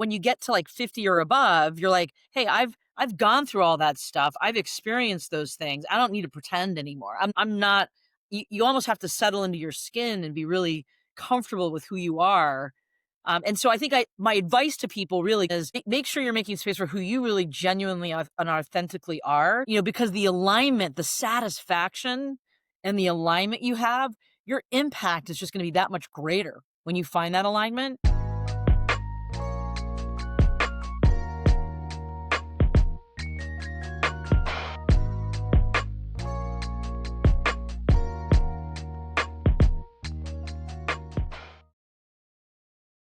when you get to like 50 or above, you're like, hey, I've gone through all that stuff. I've experienced those things. I don't need to pretend anymore. I'm not you almost have to settle into your skin and be really comfortable with who you are. And so I think my advice to people really is make sure you're making space for who you really genuinely and authentically are, because the alignment, the satisfaction and the alignment you have, your impact is just going to be that much greater when you find that alignment.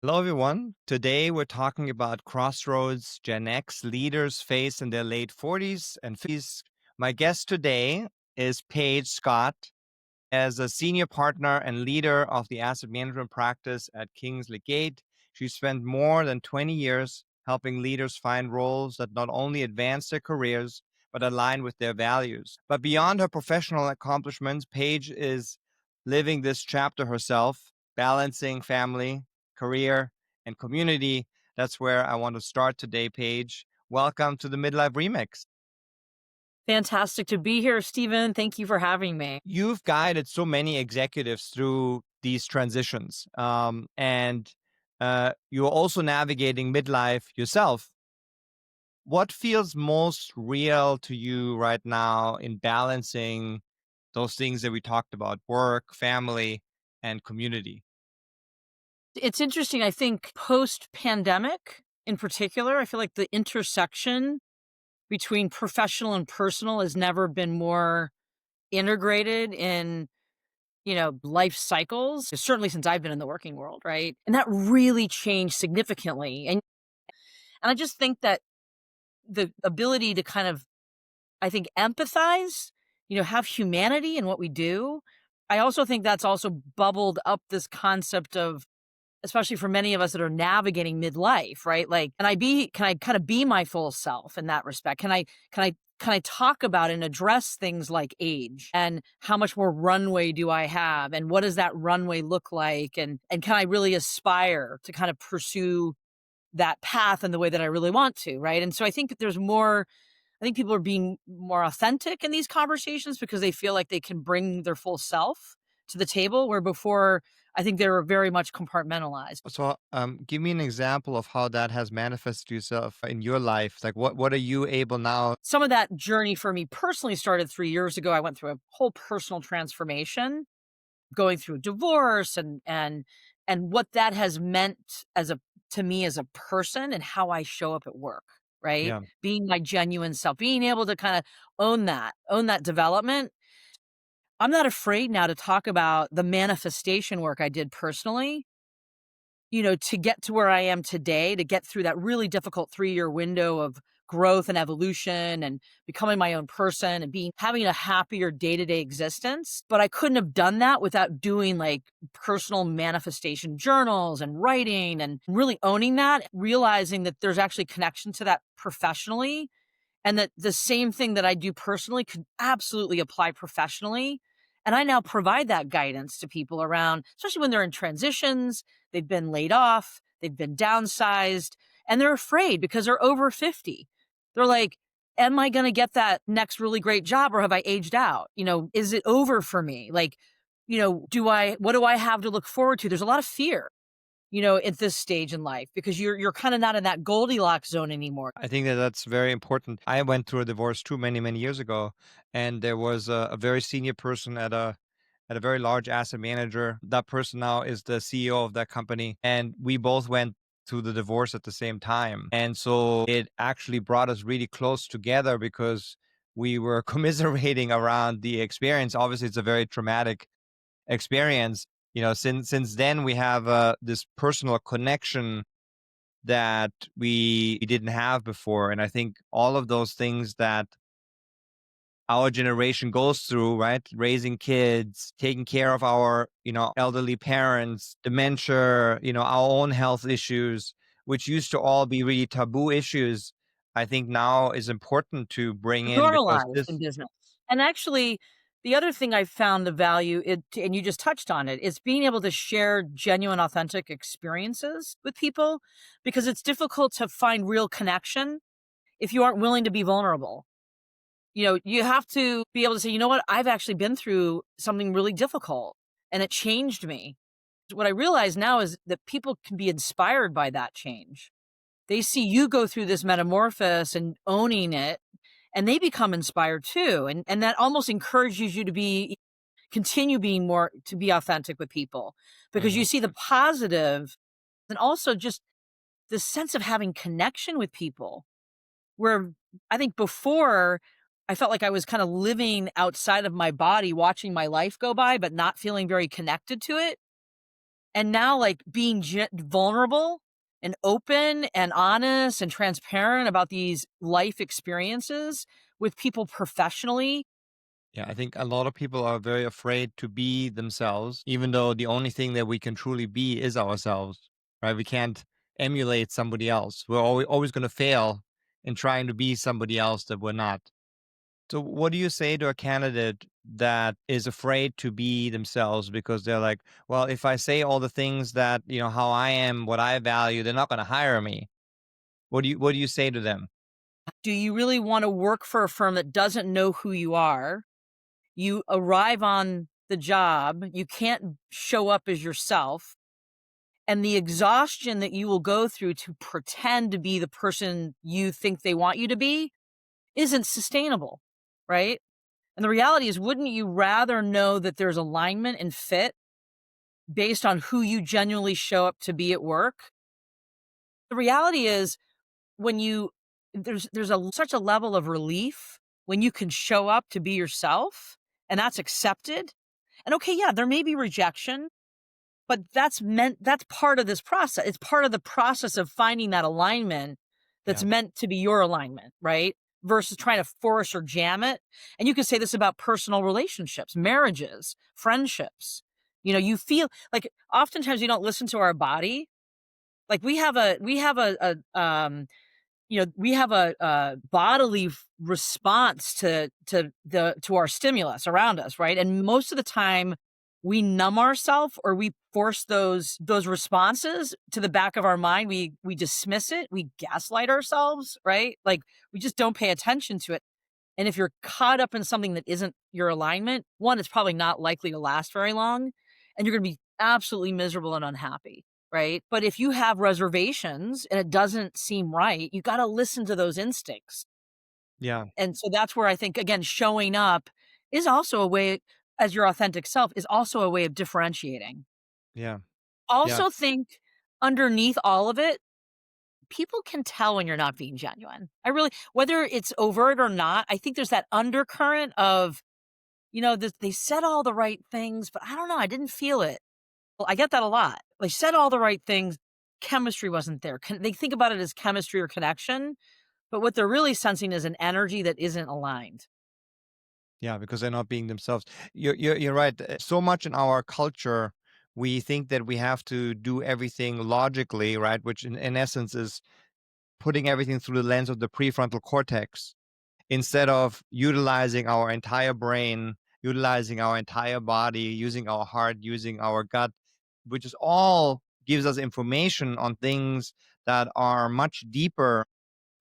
Hello, everyone. Today we're talking about crossroads Gen X leaders face in their late 40s and 50s. My guest today is Paige Scott. As a senior partner and leader of the asset management practice at Kingsley Gate, she spent more than 20 years helping leaders find roles that not only advance their careers, but align with their values. But beyond her professional accomplishments, Paige is living this chapter herself, balancing family, career, and community. That's where I want to start today, Paige. Welcome to the Midlife Remix. Fantastic to be here, Steven. Thank you for having me. You've guided so many executives through these transitions, and you're also navigating midlife yourself. What feels most real to you right now in balancing those things that we talked about: work, family, and community? It's interesting. I think post pandemic in particular, I feel like the intersection between professional and personal has never been more integrated in, life cycles, certainly since I've been in the working world, right? And that really changed significantly. And I just think that the ability to kind of, I think, empathize, have humanity in what we do. I also think that's also bubbled up this concept of, especially for many of us that are navigating midlife, right? Like, can I kind of be my full self in that respect? Can I talk about and address things like age and how much more runway do I have and what does that runway look like? And can I really aspire to kind of pursue that path in the way that I really want to, right? And so I think that I think people are being more authentic in these conversations because they feel like they can bring their full self to the table, where before I think they were very much compartmentalized. So, give me an example of how that has manifested yourself in your life. Like, what are you able now? Some of that journey for me personally started 3 years ago. I went through a whole personal transformation, going through divorce and what that has meant to me as a person and how I show up at work, right? Yeah. Being my genuine self, being able to kind of own that development. I'm not afraid now to talk about the manifestation work I did personally, to get to where I am today, to get through that really difficult 3-year window of growth and evolution and becoming my own person and having a happier day-to-day existence. But I couldn't have done that without doing like personal manifestation journals and writing and really owning that, realizing that there's actually connection to that professionally and that the same thing that I do personally could absolutely apply professionally. And I now provide that guidance to people around, especially when they're in transitions, they've been laid off, they've been downsized, and they're afraid because they're over 50. They're like, am I going to get that next really great job or have I aged out? Is it over for me? Like, what do I have to look forward to? There's a lot of fear, at this stage in life because you're kind of not in that Goldilocks zone anymore. I think that that's very important. I went through a divorce too many, many years ago, and there was a very senior person at a very large asset manager. That person now is the CEO of that company, and we both went through the divorce at the same time. And so it actually brought us really close together because we were commiserating around the experience. Obviously, it's a very traumatic experience. Since then we have this personal connection that we didn't have before. And I think all of those things that our generation goes through, right? Raising kids, taking care of our, elderly parents, dementia, our own health issues, which used to all be really taboo issues, I think now is important to bring in because Normalized in this, business. And actually, The other thing I've found the value it and you just touched on it, is being able to share genuine, authentic experiences with people because it's difficult to find real connection if you aren't willing to be vulnerable. You have to be able to say, "You know what? I've actually been through something really difficult and it changed me." What I realize now is that people can be inspired by that change. They see you go through this metamorphosis and owning it, and they become inspired too. And that almost encourages you to continue being more to be authentic with people because you Mhm. see the positive and also just the sense of having connection with people. Where I think before I felt like I was kind of living outside of my body, watching my life go by, but not feeling very connected to it. And now, like being vulnerable and open and honest and transparent about these life experiences with people professionally. Yeah, I think a lot of people are very afraid to be themselves, even though the only thing that we can truly be is ourselves, right? We can't emulate somebody else. We're always going to fail in trying to be somebody else that we're not. So, what do you say to a candidate that is afraid to be themselves because they're like, well, if I say all the things that, how I am, what I value, they're not going to hire me. What do you say to them? Do you really want to work for a firm that doesn't know who you are? You arrive on the job, you can't show up as yourself, and the exhaustion that you will go through to pretend to be the person you think they want you to be isn't sustainable, right? And the reality is, wouldn't you rather know that there's alignment and fit based on who you genuinely show up to be at work? The reality is when you there's such a level of relief when you can show up to be yourself and that's accepted. And okay, yeah, there may be rejection, but that's part of this process. It's part of the process of finding that alignment that's Yeah. meant to be your alignment, right? Versus trying to force or jam it. And you can say this about personal relationships, marriages, friendships. You feel like oftentimes we don't listen to our body. Like we have a bodily response to our stimulus around us, right? And most of the time, we numb ourselves or we force those responses to the back of our mind. We dismiss it. We gaslight ourselves, right? Like we just don't pay attention to it. And if you're caught up in something that isn't your alignment, one, it's probably not likely to last very long, and you're going to be absolutely miserable and unhappy. Right. But if you have reservations and it doesn't seem right, you got to listen to those instincts. Yeah. And so that's where I think, again, showing up is also a way, as your authentic self, is also a way of differentiating. Yeah. Yeah. Also, think underneath all of it, people can tell when you're not being genuine. Whether it's overt or not, I think there's that undercurrent of, they said all the right things, but I don't know, I didn't feel it. Well, I get that a lot. They said all the right things, chemistry wasn't there. They think about it as chemistry or connection, but what they're really sensing is an energy that isn't aligned. Yeah, because they're not being themselves. You're right. So much in our culture, we think that we have to do everything logically, right? Which in essence is putting everything through the lens of the prefrontal cortex instead of utilizing our entire brain, utilizing our entire body, using our heart, using our gut, which is all gives us information on things that are much deeper.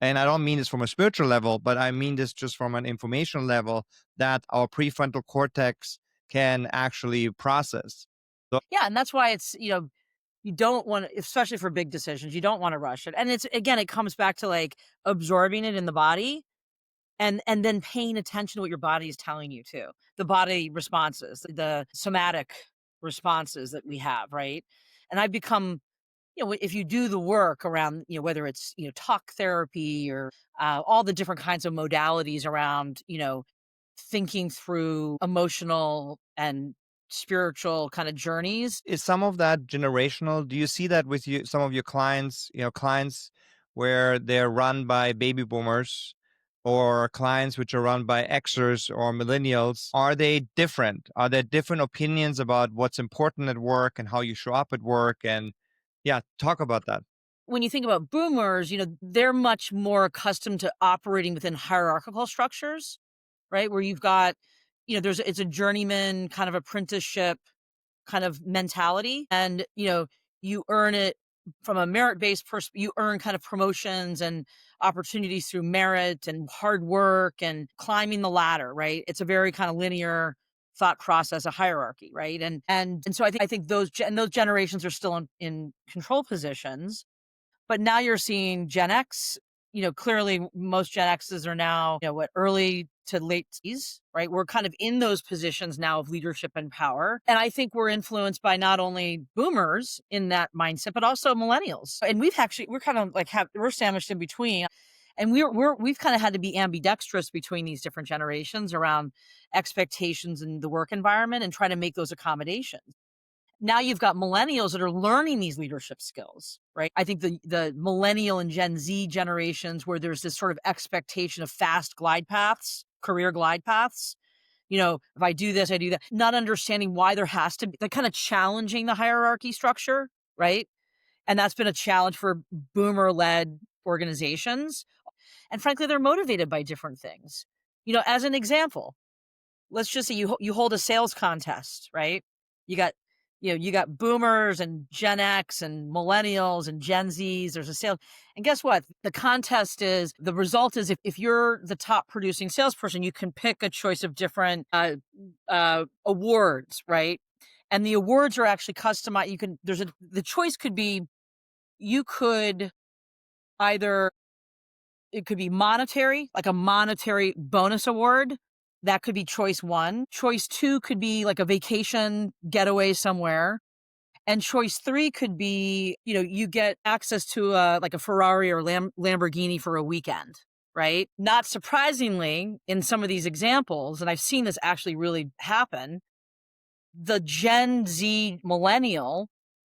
And I don't mean this from a spiritual level, but I mean this just from an informational level that our prefrontal cortex can actually process. So, Yeah, and that's why you don't want to, especially for big decisions, you don't want to rush it. And it's again, it comes back to like absorbing it in the body and then paying attention to what your body is telling you too. The body responses, the somatic responses that we have, right? And I've become if you do the work around, whether it's, talk therapy or all the different kinds of modalities around, thinking through emotional and spiritual kind of journeys. is some of that generational? Do you see that with some of your clients, clients where they're run by baby boomers or clients which are run by Xers or millennials? Are they different? Are there different opinions about what's important at work and how you show up at work? And yeah, talk about that. When you think about boomers, they're much more accustomed to operating within hierarchical structures, right? Where you've got it's a journeyman kind of apprenticeship kind of mentality. And, you earn it from a merit-based you earn kind of promotions and opportunities through merit and hard work and climbing the ladder, right? It's a very kind of linear thought process, a hierarchy, right? And so I think those generations are still in control positions. But now you're seeing Gen X, clearly most Gen X's are now, what, early to late T's, right? We're kind of in those positions now of leadership and power. And I think we're influenced by not only boomers in that mindset, but also millennials. And we're kind of like, we're sandwiched in between. And we've kind of had to be ambidextrous between these different generations around expectations in the work environment and try to make those accommodations. Now you've got millennials that are learning these leadership skills, right? I think the millennial and Gen Z generations where there's this sort of expectation of fast glide paths, career glide paths. If I do this, I do that. Not understanding why there has to be, they're kind of challenging the hierarchy structure, right? And that's been a challenge for boomer led organizations. And frankly, they're motivated by different things. As an example, let's just say you hold a sales contest, right? You got you got boomers and Gen X and millennials and Gen Zs. There's a sale. And guess what? The result is if you're the top producing salesperson, you can pick a choice of different awards, right? And the awards are actually customized. The choice could be, you could either it could be monetary, like a monetary bonus award. That could be choice one. Choice two could be like a vacation getaway somewhere. And choice three could be, you get access to like a Ferrari or Lamborghini for a weekend, right? Not surprisingly, in some of these examples, and I've seen this actually really happen, the Gen Z millennial,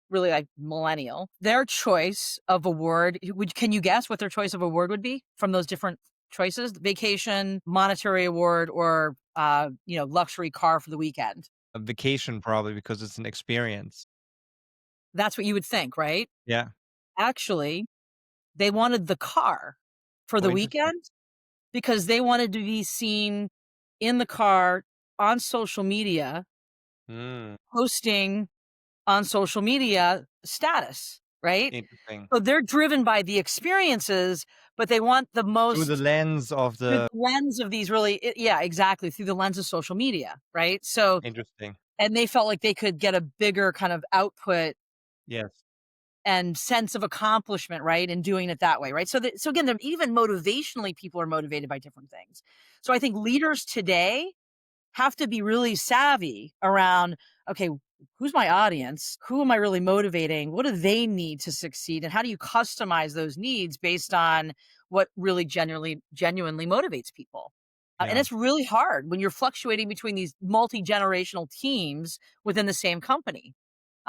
really like millennial, their choice of award, can you guess what their choice of award would be from those different choices? Vacation, monetary award, or luxury car for the weekend? A vacation probably because it's an experience. That's what you would think, right? Yeah. Actually, they wanted the car for Oh, the interesting. weekend because they wanted to be seen in the car on social media, Mm, posting on social media status, right? interesting. So they're driven by the experiences, but they want the Through the most lens of through the the lens of these yeah, exactly, through the lens of social media, right? So, interesting. and they felt like they could get a bigger kind of output Yes. and sense of accomplishment, right? In doing it that way, right? So again, even motivationally, people are motivated by different things. So I think leaders today have to be really savvy around, okay, who's my audience? Who am I really motivating? What do they need to succeed? And how do you customize those needs based on what really genuinely motivates people? And Yeah. it's really hard when you're fluctuating between these multi-generational teams within the same company.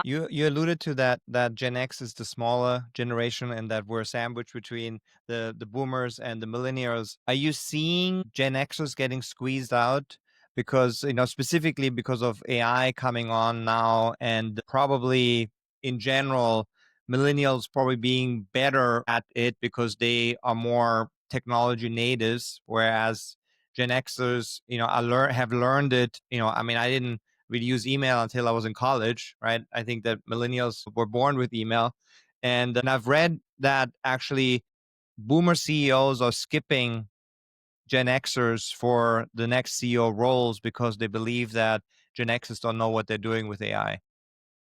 You alluded to that Gen X is the smaller generation and that we're sandwiched between the boomers and the millennials. Are you seeing Gen Xers getting squeezed out because, specifically because of AI coming on now and probably in general millennials probably being better at it because they are more technology natives, whereas Gen Xers, have learned it. I mean, I didn't really use email until I was in college, right? I think that millennials were born with email. And I've read that actually boomer CEOs are skipping Gen Xers for the next CEO roles because they believe that Gen Xers don't know what they're doing with AI.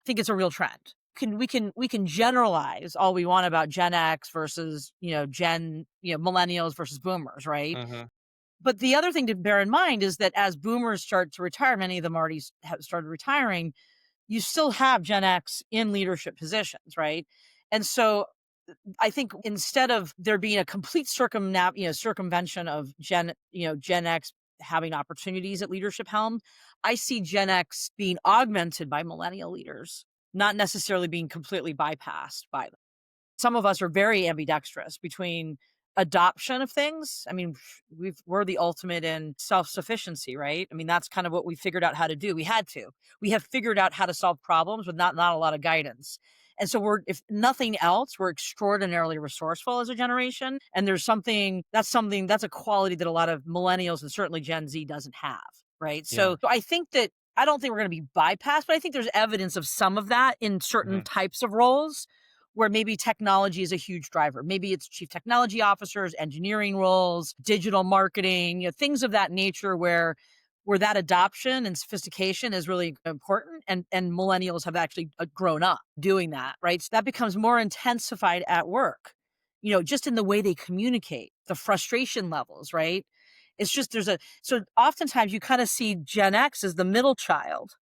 Think it's a real trend. We can generalize all we want about Gen X versus, millennials versus boomers, right? Hmm. But the other thing to bear in mind is that as boomers start to retire, many of them already have started retiring, you still have Gen X in leadership positions, right? And so I think instead of there being a complete circumvention of Gen X having opportunities at leadership helm, I see Gen X being augmented by millennial leaders, not necessarily being completely bypassed by them. Some of us are very ambidextrous between adoption of things. I mean, we're the ultimate in self-sufficiency, right? I mean, that's kind of what we figured out how to do. We have figured out how to solve problems with not a lot of guidance. And so if nothing else, we're extraordinarily resourceful as a generation. And that's a quality that a lot of millennials and certainly Gen Z doesn't have. right? Yeah. So I think that I don't think we're going to be bypassed, but I think there's evidence of some of that in certain Mhm. types of roles where maybe technology is a huge driver. Maybe it's chief technology officers, engineering roles, digital marketing, things of that nature where that adoption and sophistication is really important and millennials have actually grown up doing that, right? So that becomes more intensified at work. Just in the way they communicate, the frustration levels, right? It's just so oftentimes you kind of see Gen X as the middle child,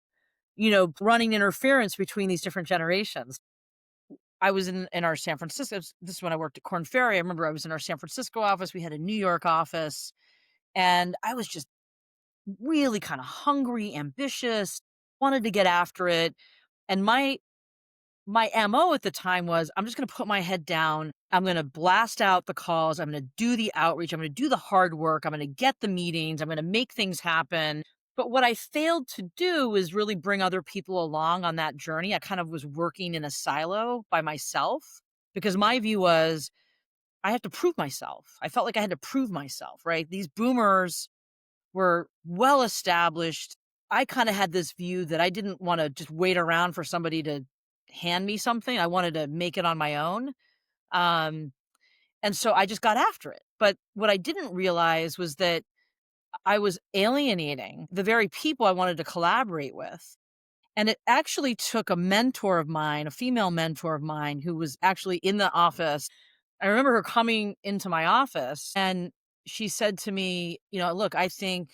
running interference between these different generations. I was in our San Francisco, this is when I worked at Corn Ferry. I remember I was in our San Francisco office. We had a New York office, and I was just really kind of hungry, ambitious, wanted to get after it. And my MO at the time was I'm just going to put my head down. I'm going to blast out the calls. I'm going to do the outreach. I'm going to do the hard work. I'm going to get the meetings. I'm going to make things happen. But what I failed to do is really bring other people along on that journey. I kind of was working in a silo by myself because my view was I have to prove myself. I felt like I had to prove myself, right? These boomers were well established. I kind of had this view that I didn't want to just wait around for somebody to hand me something. I wanted to make it on my own. Um, and so I just got after it. But what I didn't realize was that I was alienating the very people I wanted to collaborate with. And it actually took a mentor of mine, a female mentor of mine who was actually in the office. I remember her coming into my office and she said to me, look, I think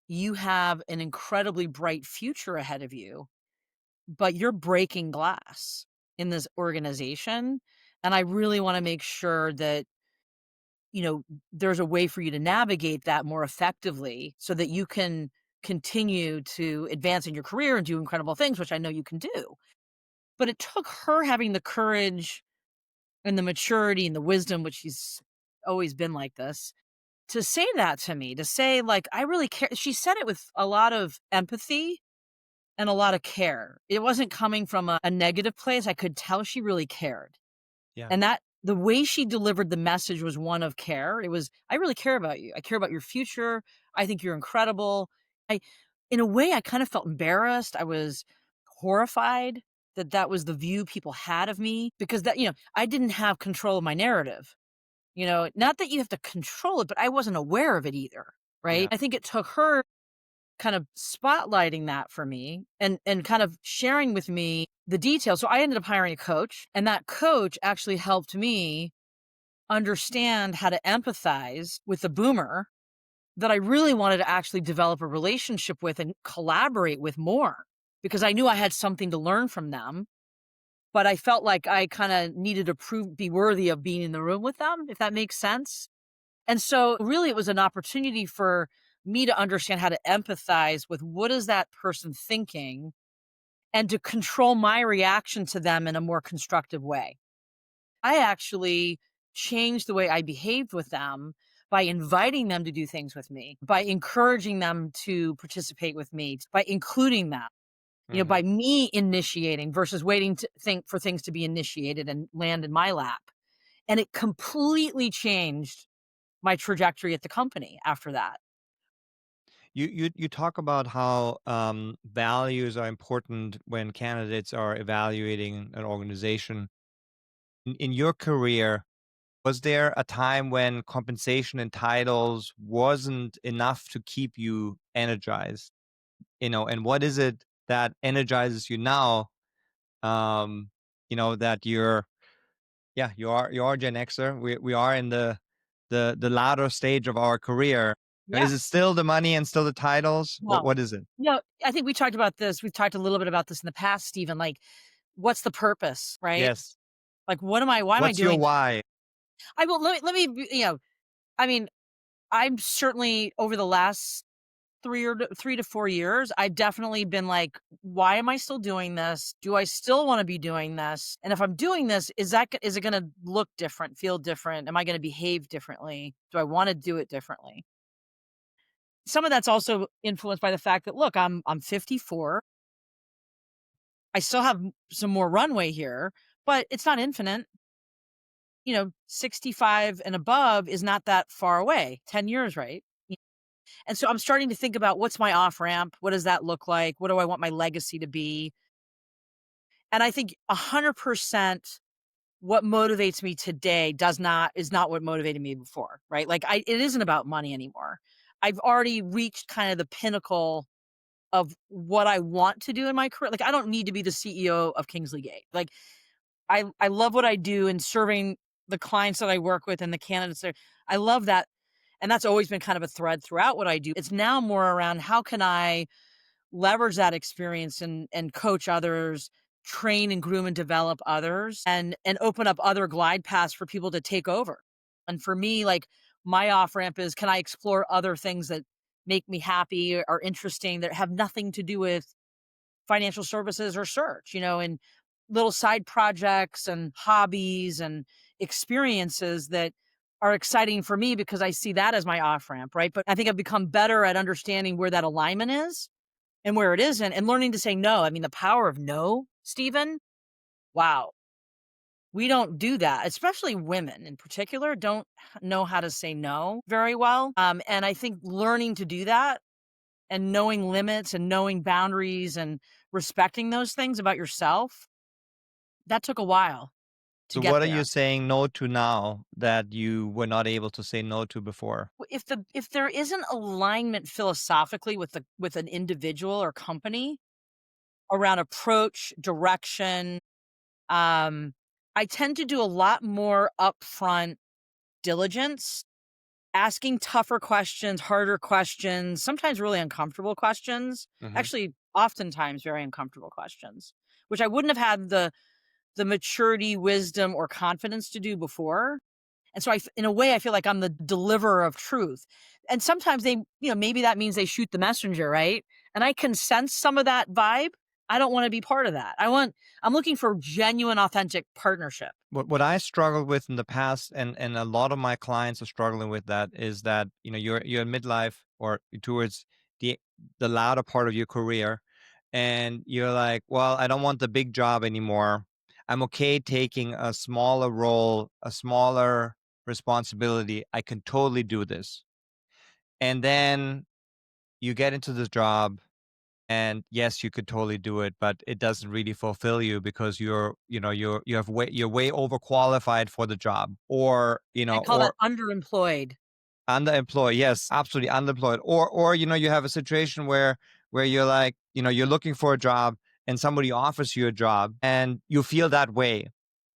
you have an incredibly bright future ahead of you, but you're breaking glass in this organization. And I really want to make sure that, you know, there's a way for you to navigate that more effectively so that you can continue to advance in your career and do incredible things, which I know you can do. But it took her having the courage and the maturity and the wisdom, which she's always been like this, to say that to me, to say, like, I really care. She said it with a lot of empathy and a lot of care. It wasn't coming from a negative place. I could tell she really cared. Yeah. And that the way she delivered the message was one of care. It was, I really care about you. I care about your future. I think you're incredible. I, in a way, I kind of felt embarrassed. I was horrified that that was the view people had of me because I didn't have control of my narrative. Not that you have to control it, but I wasn't aware of it either. Yeah. Right. I think it took her kind of spotlighting that for me and kind of sharing with me the details. So I ended up hiring a coach, and that coach actually helped me understand how to empathize with the boomer that I really wanted to actually develop a relationship with and collaborate with more because I knew I had something to learn from them. But I felt like I kind of needed to be worthy of being in the room with them, if that makes sense. And so really it was an opportunity for me to understand how to empathize with what is that person thinking and to control my reaction to them in a more constructive way. I actually changed the way I behaved with them by inviting them to do things with me, by encouraging them to participate with me, by including them, Mhm. by me initiating versus waiting to think for things to be initiated and land in my lap. And it completely changed my trajectory at the company after that. You talk about how values are important when candidates are evaluating an organization. In your career, was there a time when compensation and titles wasn't enough to keep you energized? And what is it that energizes you now? That you are Gen Xer. We are in the latter stage of our career. Yeah. Is it still the money and still the titles? What No. what is it? No, I think we talked about this. We've talked a little bit about this in the past, Stephen. Like, what's the purpose, right? Yes. Like, why am I What's your doing this? why? I will I mean, I'm certainly over the last 3 to 4 years, I've definitely been like, why am I still doing this? Do I still want to be doing this? And if I'm doing this, is it going to look different, feel different? Am I going to behave differently? Do I want to do it differently? Some of that's also influenced by the fact that look, I'm 54. I still have some more runway here, but it's not infinite. 65 and above is not that far away. 10 years, right? And so I'm starting to think about what's my off ramp? What does that look like? What do I want my legacy to be? And I think 100% what motivates me today is not what motivated me before, right? Like it isn't about money anymore. I've already reached kind of the pinnacle of what I want to do in my career. Like I don't need to be the CEO of Kingsley Gate. Like I love what I do and serving the clients that I work with and the candidates there. I love that. And that's always been kind of a thread throughout what I do. It's now more around how can I leverage that experience and coach others, train and groom and develop others and open up other glide paths for people to take over. And for me, like my off ramp is can I explore other things that make me happy or interesting that have nothing to do with financial services or search, and little side projects and hobbies and experiences that are exciting for me because I see that as my off ramp, right? But I think I've become better at understanding where that alignment is and where it isn't and learning to say no. I mean, the power of no, Stephen. Wow. We don't do that, especially women in particular don't know how to say no very well. And I think learning to do that and knowing limits and knowing boundaries and respecting those things about yourself, that took a while to So get what are you there. saying no to now that you were not able to say no to before? If there isn't alignment philosophically with an individual or company around approach, direction, um, I tend to do a lot more upfront diligence, asking tougher questions, harder questions, sometimes really uncomfortable questions, Hmm. actually oftentimes very uncomfortable questions, which I wouldn't have had the maturity, wisdom, or confidence to do before. And so in a way, I feel like I'm the deliverer of truth. And sometimes maybe that means they shoot the messenger, right? And I can sense some of that vibe. I don't want to be part of that. I'm looking for genuine, authentic partnership. What I struggled with in the past, and a lot of my clients are struggling with that, is that you're in midlife or towards the the latter part of your career, and you're like, well, I don't want the big job anymore. I'm okay taking a smaller role, a smaller responsibility. I can totally do this. And then you get into this job, and yes, you could totally do it, but it doesn't really fulfill you because you're way overqualified for the job, or I call that underemployed. underemployed. Yes, absolutely underemployed. Or you have a situation where you're like, you're looking for a job and somebody offers you a job and you feel that way.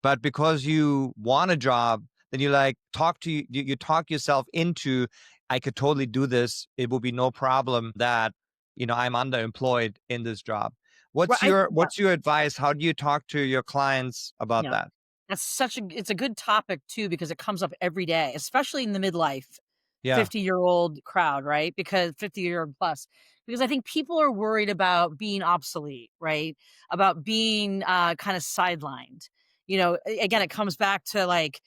But because you want a job, then you like you talk yourself into, I could totally do this. It will be no problem that, I'm underemployed in this job. Right. Yeah. What's your advice? How do you talk to your clients about Yeah. that? It's a good topic too, because it comes up every day, especially in the midlife Yeah. 50-year-old crowd, right? Because 50-year plus, because I think people are worried about being obsolete, right? About being kind of sidelined. Again, it comes back to like,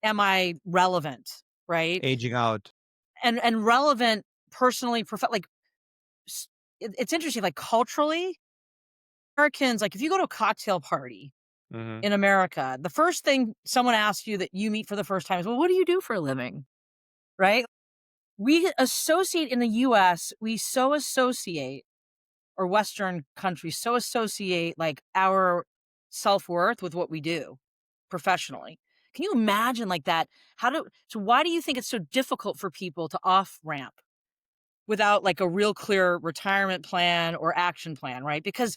am I relevant, right? Aging out. And relevant personally, like s- it's interesting, like culturally, Americans, like if you go to a cocktail party Hmm. in America, the first thing someone asks you that you meet for the first time is, well, what do you do for a living? Right? We associate in the US, we so associate, or Western countries so associate like our self-worth with what we do professionally. Can you imagine like that? So why do you think it's so difficult for people to off ramp without like a real clear retirement plan or action plan, right? Because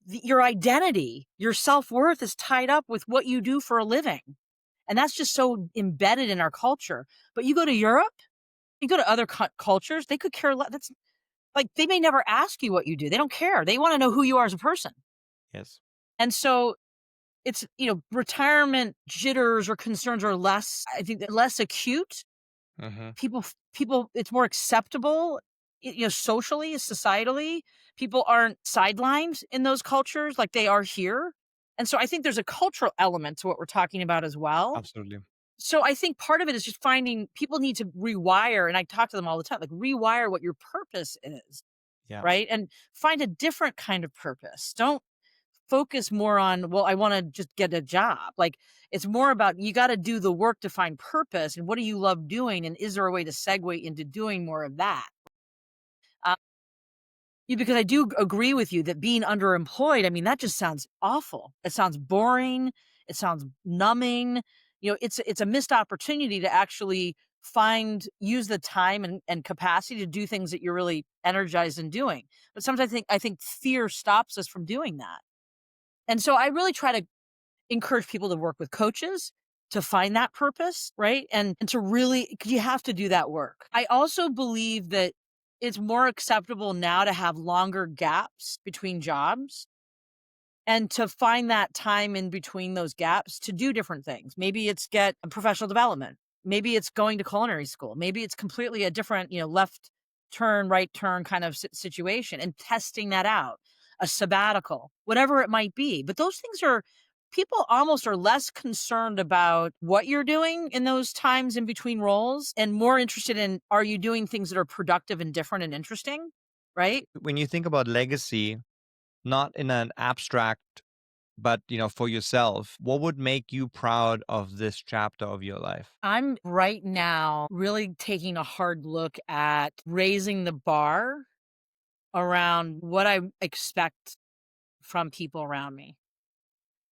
your identity, your self-worth is tied up with what you do for a living. And that's just so embedded in our culture. But you go to Europe, you go to other cultures, they could care less. That's like they may never ask you what you do. They don't care. They want to know who you are as a person. Yes. And so it's, retirement jitters or concerns are less, I think, they're less acute. Hmm. People, it's more acceptable, socially, societally. People aren't sidelined in those cultures like they are here. And so I think there's a cultural element to what we're talking about as well. Absolutely. So I think part of it is just finding people need to rewire, and I talk to them all the time, like rewire what your purpose is, Yeah. right? And find a different kind of purpose. Don't focus more on, well, I want to just get a job. Like it's more about you got to do the work to find purpose and what do you love doing? And is there a way to segue into doing more of that? Yeah, because I do agree with you that being underemployed, I mean, that just sounds awful. It sounds boring. It sounds numbing. It's a missed opportunity to actually use the time and capacity to do things that you're really energized in doing. But sometimes I think fear stops us from doing that. And so I really try to encourage people to work with coaches to find that purpose, right? And to really, because you have to do that work. I also believe that it's more acceptable now to have longer gaps between jobs and to find that time in between those gaps to do different things. Maybe it's get a professional development. Maybe it's going to culinary school. Maybe it's completely a different, left turn, right turn kind of situation and testing that out, a sabbatical, whatever it might be. But those things are, people almost are less concerned about what you're doing in those times in between roles and more interested in, are you doing things that are productive and different and interesting? Right. When you think about legacy, not in an abstract, but for yourself, what would make you proud of this chapter of your life? I'm right now really taking a hard look at raising the bar around what I expect from people around me.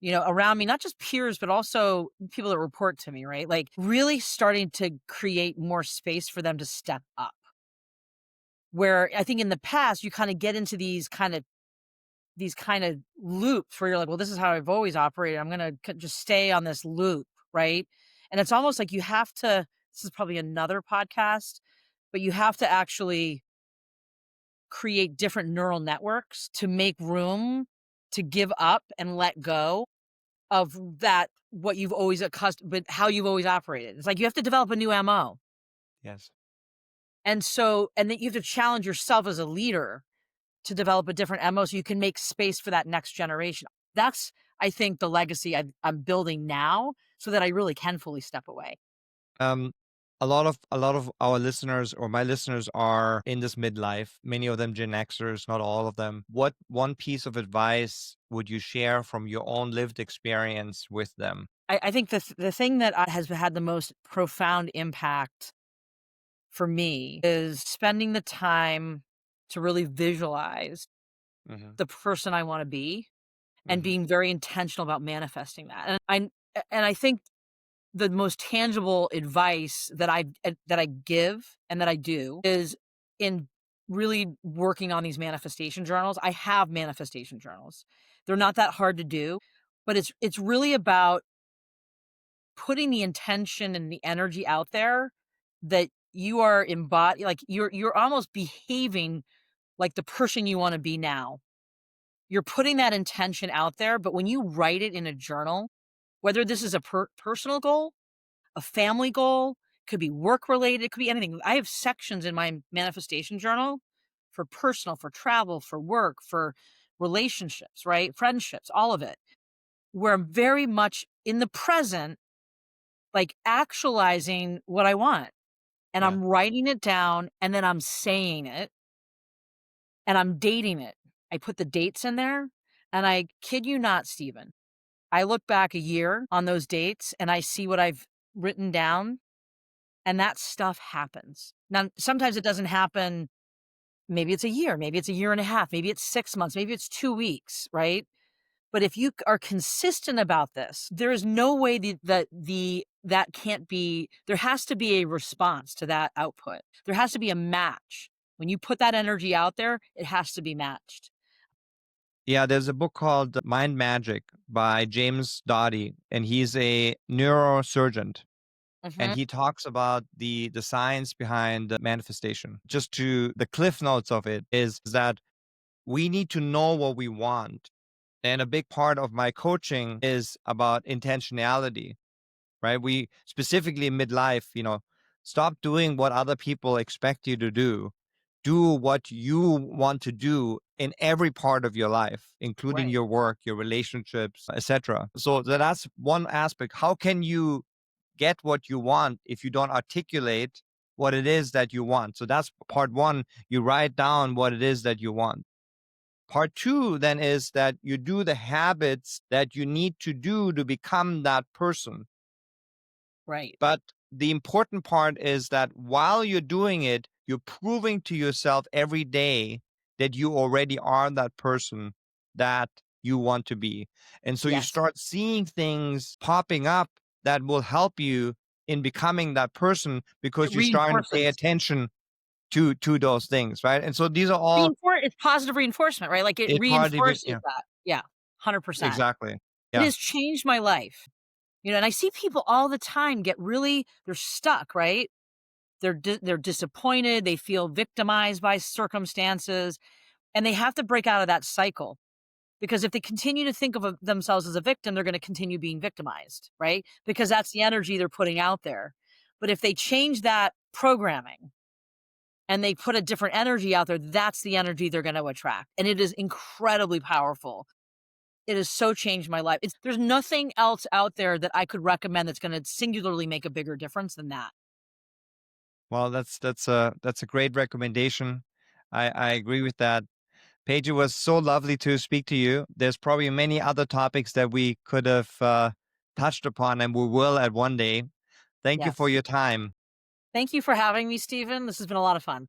Around me, not just peers, but also people that report to me, right? Like really starting to create more space for them to step up. Where I think in the past you kind of get into these kind of loops where you're like, well, this is how I've always operated. I'm going to just stay on this loop, right? And it's almost like you have to, this is probably another podcast, but you have to actually create different neural networks to make room to give up and let go of that, what you've always accustomed, but how you've always operated. It's like you have to develop a new MO. Yes. And then you have to challenge yourself as a leader to develop a different MO so you can make space for that next generation. That's, I think, the legacy I'm building now so that I really can fully step away. Um, a lot of our listeners or my listeners are in this midlife. Many of them Gen Xers, not all of them. What one piece of advice would you share from your own lived experience with them? I think the thing that has had the most profound impact for me is spending the time to really visualize Hmm. the person I want to be and Hmm. being very intentional about manifesting that. And I think the most tangible advice that I give and that I do is in really working on these manifestation journals. I have manifestation journals. They're not that hard to do, but it's really about putting the intention and the energy out there that you are like you're almost behaving like the person you want to be now. You're putting that intention out there, but when you write it in a journal, whether this is a personal goal, a family goal, could be work related, it could be anything. I have sections in my manifestation journal for personal, for travel, for work, for relationships, right? Friendships, all of it, where I'm very much in the present, like actualizing what I want. And Yeah. I'm writing it down and then I'm saying it and I'm dating it. I put the dates in there and I kid you not, Stephen. I look back a year on those dates and I see what I've written down and that stuff happens. Now, sometimes it doesn't happen. Maybe it's a year, maybe it's a year and a half, maybe it's 6 months, maybe it's 2 weeks, right? But if you are consistent about this, there is no way that can't be, there has to be a response to that output. There has to be a match. When you put that energy out there, it has to be matched. Yeah, there's a book called Mind Magic by James Doddy, and he's a neurosurgeon. And Mhm. he talks about the science behind manifestation. Just to the cliff notes of it is that we need to know what we want. And a big part of my coaching is about intentionality, right? We specifically in midlife, stop doing what other people expect you to do. Do what you want to do in every part of your life, including Right. your work, your relationships, etc. So that's one aspect. How can you get what you want if you don't articulate what it is that you want? So that's part one. You write down what it is that you want. Part two then is that you do the habits that you need to do to become that person. Right. But the important part is that while you're doing it, you're proving to yourself every day that you already are that person that you want to be. And so you Yes. start seeing things popping up that will help you in becoming that person It because you're starting to pay reinforces. attention to those things, right? And so these are all It's positive reinforcement, right? Like, it it's part of it. reinforces Yeah, that. Yeah, 100%. exactly. It Yeah. has changed my life, and I see people all the time get really they're stuck, right? They're disappointed, they feel victimized by circumstances, and they have to break out of that cycle, because if they continue to think of themselves as a victim, they're gonna continue being victimized, right? Because that's the energy they're putting out there. But if they change that programming and they put a different energy out there, that's the energy they're gonna attract, and it is incredibly powerful. It has so changed my life. There's nothing else out there that I could recommend that's gonna singularly make a bigger difference than that. Well, that's a great recommendation. I agree with that. Paige, it was so lovely to speak to you. There's probably many other topics that we could have touched upon, and we will at one day. Thank you for Yes. your time. Thank you for having me, Stephen. This has been a lot of fun.